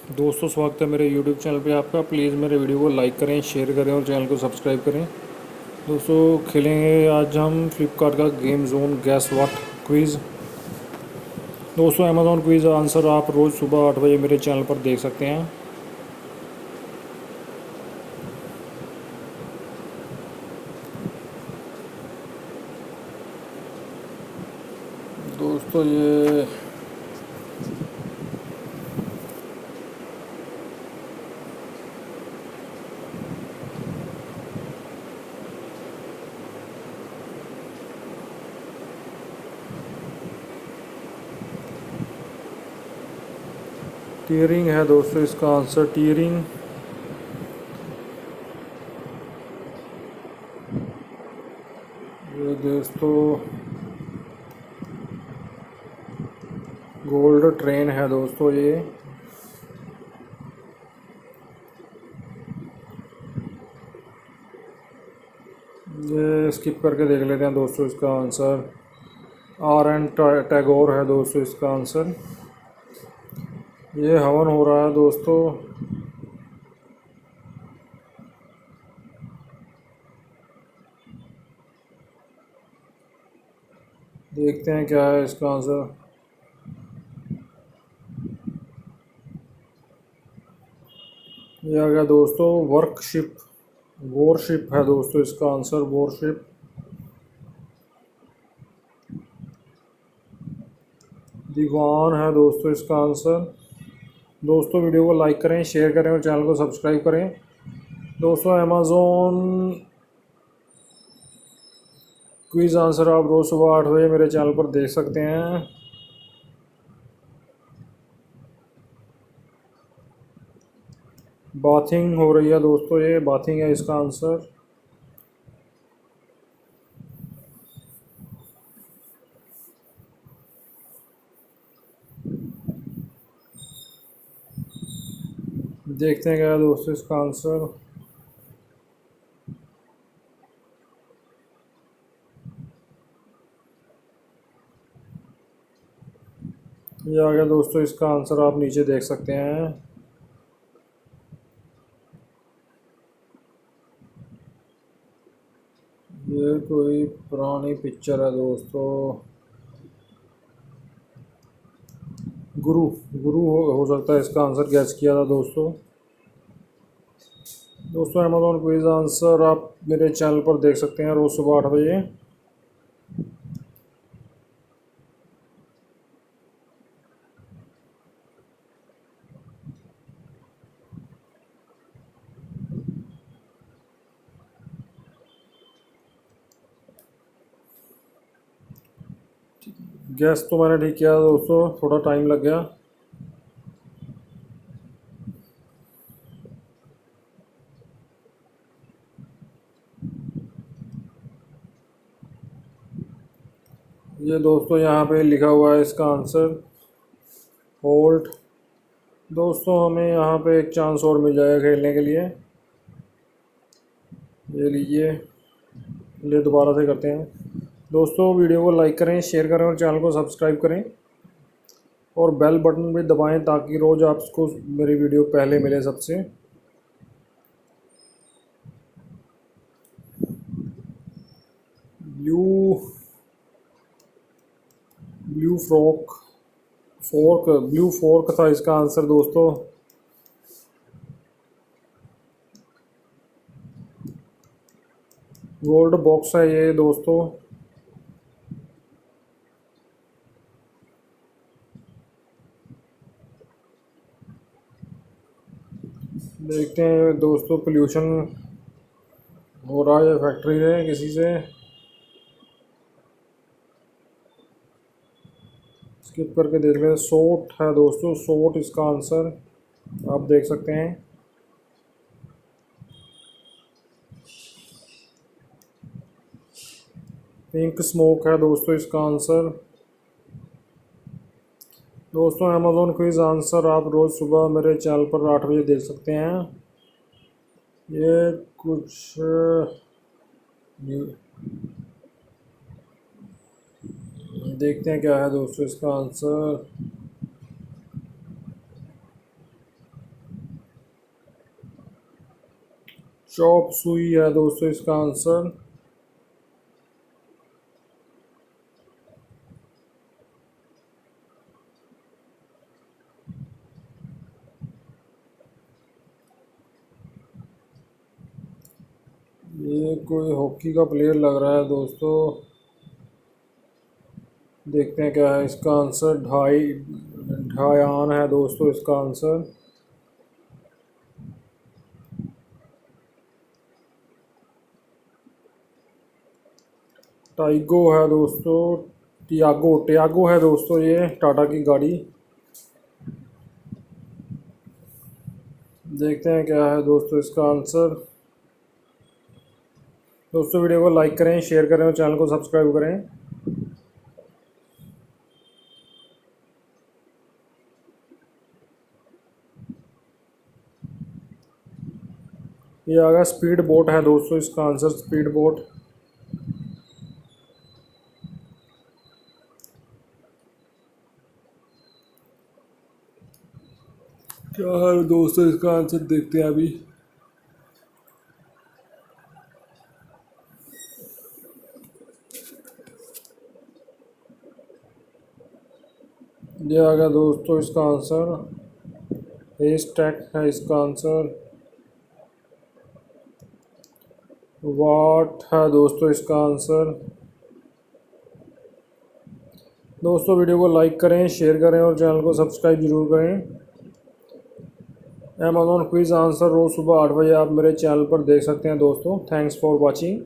दोस्तों, स्वागत है मेरे यूट्यूब चैनल पे आपका। प्लीज़ मेरे वीडियो को लाइक करें, शेयर करें और चैनल को सब्सक्राइब करें। दोस्तों, खेलेंगे आज हम फ्लिपकार्ट का game zone gas what quiz. दोस्तों, अमेज़ॉन क्विज़ आंसर आप रोज़ सुबह 8 बजे मेरे चैनल पर देख सकते हैं। दोस्तों, ये टीयरिंग है दोस्तों, इसका आंसर टीयरिंग। ये दोस्तों गोल्ड ट्रेन है दोस्तों। ये स्किप करके देख लेते हैं दोस्तों। इसका आंसर आर एन टैगोर है दोस्तों, इसका आंसर। ये हवन हो रहा है दोस्तों। देखते हैं क्या है इसका आंसर। ये आ गया दोस्तों वर्कशिप, वॉरशिप है दोस्तों, इसका आंसर वॉरशिप। दीवान है दोस्तों, इसका आंसर। दोस्तों, वीडियो को लाइक करें, शेयर करें और चैनल को सब्सक्राइब करें। दोस्तों, अमेज़ॉन क्विज़ आंसर आप रोज़ सुबह 8 बजे मेरे चैनल पर देख सकते हैं। बाथिंग हो रही है दोस्तों, ये बाथिंग है इसका आंसर। देखते हैं क्या है दोस्तों इसका आंसर। ये आ गया दोस्तों इसका आंसर, आप नीचे देख सकते हैं। ये कोई पुरानी पिक्चर है दोस्तों। गुरु, गुरु हो सकता है इसका आंसर गैस किया था दोस्तों। दोस्तों, अमेज़ॉन क्विज़ आंसर आप मेरे चैनल पर देख सकते हैं रोज़ सुबह 8 बजे। गैस तो मैंने ठीक किया दोस्तों, थोड़ा टाइम लग गया। ये दोस्तों यहाँ पे लिखा हुआ है इसका आंसर होल्ड। दोस्तों, हमें यहाँ पे एक चांस और मिल जाएगा खेलने के लिए। ये लीजिए, ये दोबारा से करते हैं। दोस्तों, वीडियो को लाइक करें, शेयर करें और चैनल को सब्सक्राइब करें और बेल बटन भी दबाएं ताकि रोज़ आपको मेरी वीडियो पहले मिले सबसे। ब्लू ब्लू ब्लू फोर्क था इसका आंसर दोस्तों। गोल्ड बॉक्स है ये दोस्तों। देखते हैं दोस्तों, पोल्यूशन हो रहा है फैक्ट्री से किसी से। स्किप करके देख लें। सोट है दोस्तों, सोट इसका आंसर, आप देख सकते हैं। पिंक स्मोक है दोस्तों, इसका आंसर। दोस्तों, अमेज़ॉन क्विज़ आंसर आप रोज़ सुबह मेरे चैनल पर 8 बजे देख सकते हैं। ये कुछ देखते हैं क्या है दोस्तों इसका आंसर। चॉप सुई है दोस्तों इसका आंसर। ये कोई हॉकी का प्लेयर लग रहा है दोस्तों, देखते हैं क्या है इसका आंसर। ढायान है दोस्तों इसका आंसर। टाइगो है दोस्तों, टियागो टियागो है दोस्तों, ये टाटा की गाड़ी। देखते हैं क्या है दोस्तों इसका आंसर। दोस्तों वीडियो को लाइक करें, शेयर करें और चैनल को सब्सक्राइब करें। ये आ गया स्पीड बोट है दोस्तों इसका आंसर, स्पीड बोट। क्या है दोस्तों इसका आंसर, देखते हैं अभी। ये आ गया दोस्तों इसका आंसर, हेस टैक है इसका आंसर। वाट है दोस्तों इसका आंसर। दोस्तों वीडियो को लाइक करें, शेयर करें और चैनल को सब्सक्राइब जरूर करें। अमेज़ॉन क्विज़ आंसर रोज़ सुबह 8 बजे आप मेरे चैनल पर देख सकते हैं दोस्तों। Thanks for watching.